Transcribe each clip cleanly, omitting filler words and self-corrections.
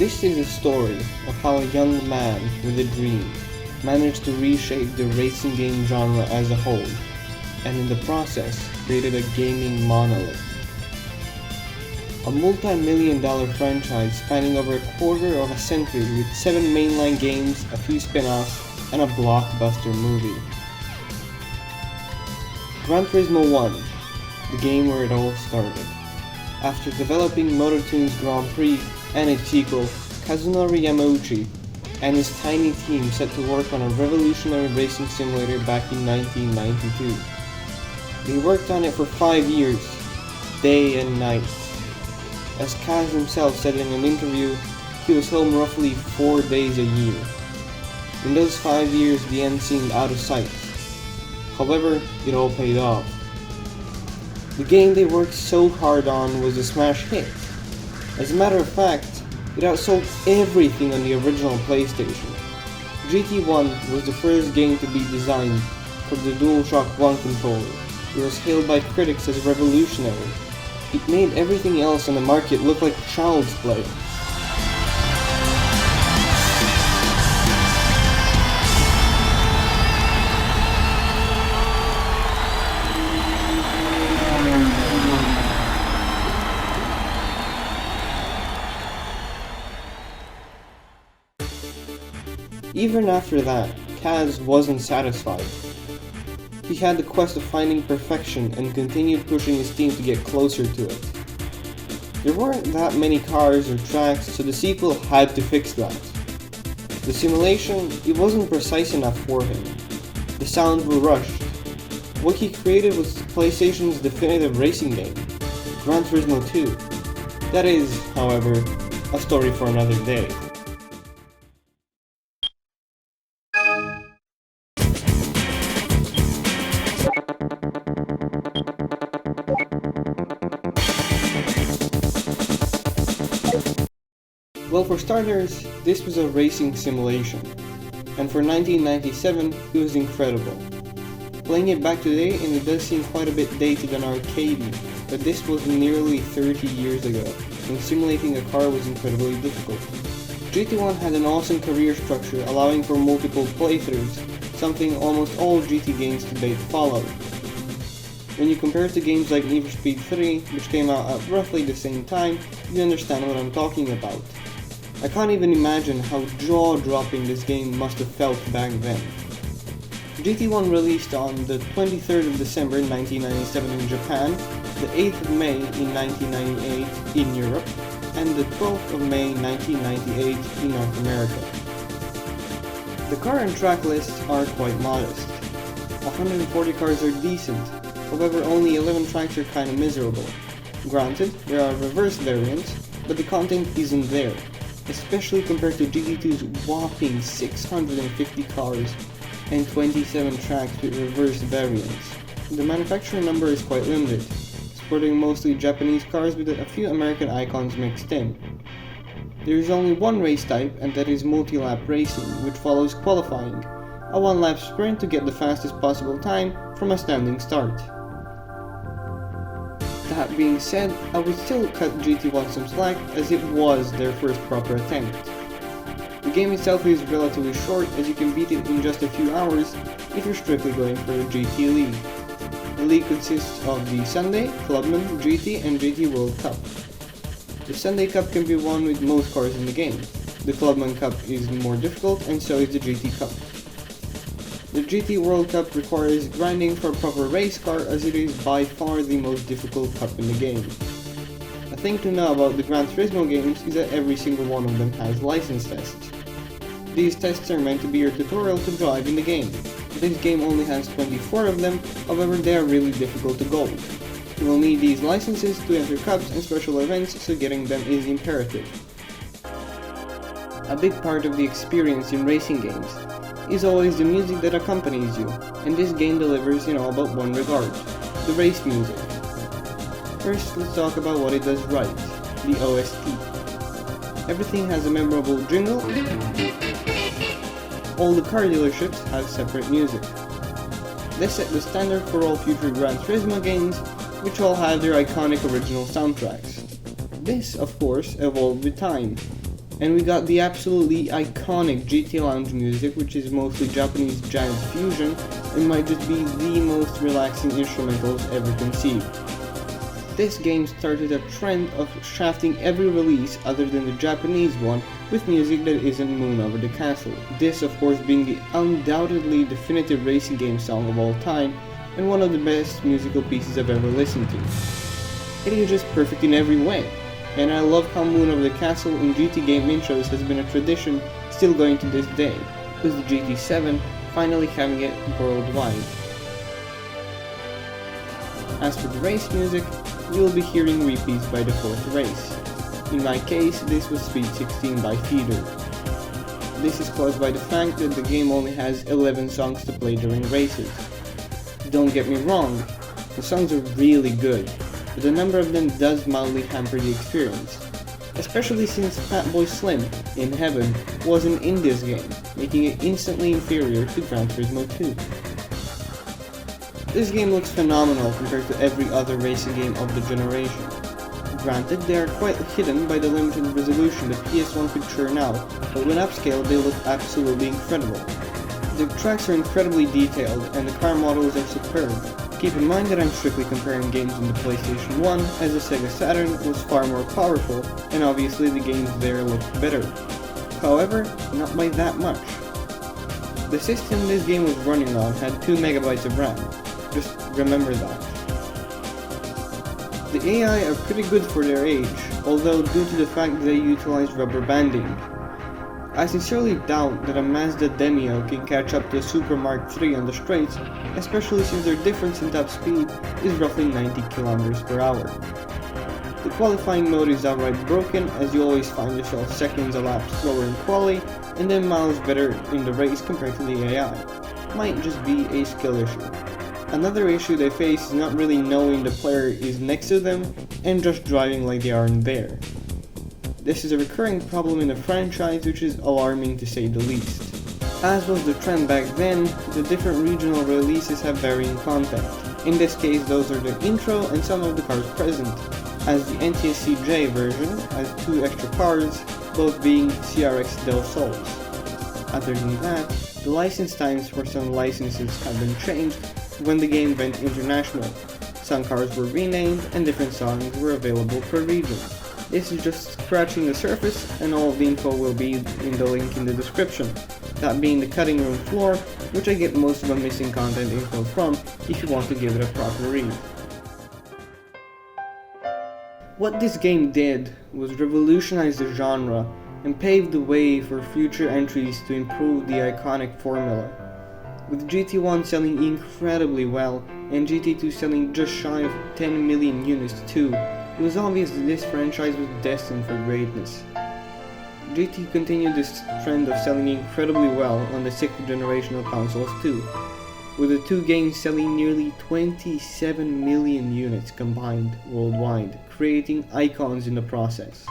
This is a story of how a young man with a dream managed to reshape the racing game genre as a whole, and in the process created a gaming monolith. A multi-million-dollar franchise spanning over a quarter of a century with 7 mainline games, a few spin-offs, and a blockbuster movie. Gran Turismo 1, the game where it all started. After developing MotoToon's Grand Prix and its sequel, Kazunori Yamauchi and his tiny team set to work on a revolutionary racing simulator back in 1992. They worked on it for 5 years, day and night. As Kaz himself said in an interview, he was home roughly 4 days a year. In those 5 years, the end seemed out of sight. However, it all paid off. The game they worked so hard on was a smash hit. As a matter of fact, it outsold everything on the original PlayStation. GT1 was the first game to be designed for the DualShock 1 controller. It was hailed by critics as revolutionary. It made everything else on the market look like child's play. Even after that, Kaz wasn't satisfied. He had the quest of finding perfection and continued pushing his team to get closer to it. There weren't that many cars or tracks, so the sequel had to fix that. The simulation, it wasn't precise enough for him. The sounds were rushed. What he created was PlayStation's definitive racing game, Gran Turismo 2. That is, however, a story for another day. Well, for starters, this was a racing simulation, and for 1997, it was incredible. Playing it back today, and it does seem quite a bit dated and arcadey, but this was nearly 30 years ago, when simulating a car was incredibly difficult. GT1 had an awesome career structure allowing for multiple playthroughs, something almost all GT games to date followed. When you compare it to games like Need for Speed 3, which came out at roughly the same time, you understand what I'm talking about. I can't even imagine how jaw-dropping this game must have felt back then. GT1 released on the 23rd of December 1997 in Japan, the 8th of May in 1998 in Europe, and the 12th of May 1998 in North America. The car and track lists are quite modest. 140 cars are decent, however only 11 tracks are kinda miserable. Granted, there are reverse variants, but the content isn't there, especially compared to GT2's whopping 650 cars and 27 tracks with reverse variants. The manufacturer number is quite limited, sporting mostly Japanese cars with a few American icons mixed in. There is only one race type, and that is multi-lap racing, which follows qualifying, a one-lap sprint to get the fastest possible time from a standing start. That being said, I would still cut GT1 some slack as it was their first proper attempt. The game itself is relatively short, as you can beat it in just a few hours if you're strictly going for the GT League. The league consists of the Sunday, Clubman, GT, and GT World Cup. The Sunday Cup can be won with most cars in the game. The Clubman Cup is more difficult, and so is the GT Cup. The GT World Cup requires grinding for a proper race car, as it is by far the most difficult cup in the game. A thing to know about the Gran Turismo games is that every single one of them has license tests. These tests are meant to be your tutorial to drive in the game. This game only has 24 of them, however they are really difficult to gold. You will need these licenses to enter cups and special events, so getting them is imperative. A big part of the experience in racing games is always the music that accompanies you, and this game delivers in all but one regard, the race music. First, let's talk about what it does right, the OST. Everything has a memorable jingle. All the car dealerships have separate music. This set the standard for all future Gran Turismo games, which all have their iconic original soundtracks. This, of course, evolved with time. And we got the absolutely iconic GT Lounge music, which is mostly Japanese jazz fusion and might just be the most relaxing instrumentals ever conceived. This game started a trend of shafting every release other than the Japanese one with music that isn't Moon Over the Castle. This of course being the undoubtedly definitive racing game song of all time and one of the best musical pieces I've ever listened to. It is just perfect in every way, and I love how Moon Over the Castle in GT game intros has been a tradition still going to this day, with the GT7 finally having it worldwide. As for the race music, you will be hearing repeats by the fourth race. In my case, this was Speed 16 by Feeder. This is caused by the fact that the game only has 11 songs to play during races. Don't get me wrong, the songs are really good, but the number of them does mildly hamper the experience, especially since Fatboy Slim, in Heaven, wasn't in this game, making it instantly inferior to Gran Turismo 2. This game looks phenomenal compared to every other racing game of the generation. Granted, they are quite hidden by the limited resolution the PS1 could churn out, but when upscaled they look absolutely incredible. The tracks are incredibly detailed and the car models are superb. Keep in mind that I'm strictly comparing games on the PlayStation 1, as the Sega Saturn was far more powerful, and obviously the games there looked better. However, not by that much. The system this game was running on had 2 MB of RAM. Just remember that. The AI are pretty good for their age, although due to the fact that they utilize rubber banding. I sincerely doubt that a Mazda Demio can catch up to a Super Mark III on the straights, especially since their difference in top speed is roughly 90 km per hour. The qualifying mode is outright broken, as you always find yourself seconds a lap slower in quali and then miles better in the race compared to the AI. Might just be a skill issue. Another issue they face is not really knowing the player is next to them and just driving like they aren't there. This is a recurring problem in the franchise, which is alarming to say the least. As was the trend back then, the different regional releases have varying content. In this case, those are the intro and some of the cars present, as the NTSC-J version has 2 extra cars, both being CRX Del Sols. Other than that, the license times for some licenses have been changed when the game went international. Some cars were renamed and different songs were available per region. This is just scratching the surface, and all of the info will be in the link in the description, that being the cutting room floor, which I get most of the missing content info from if you want to give it a proper read. What this game did was revolutionize the genre and pave the way for future entries to improve the iconic formula. With GT1 selling incredibly well and GT2 selling just shy of 10 million units too, it was obvious that this franchise was destined for greatness. GT continued this trend of selling incredibly well on the 6th generation of consoles too, with the 2 games selling nearly 27 million units combined worldwide, creating icons in the process.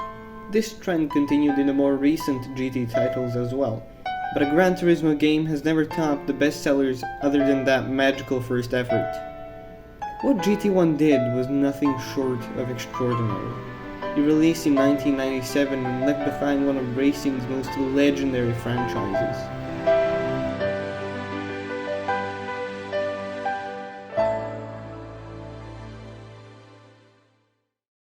This trend continued in the more recent GT titles as well, but a Gran Turismo game has never topped the bestsellers other than that magical first effort. What GT1 did was nothing short of extraordinary. It released in 1997 and left behind one of racing's most legendary franchises.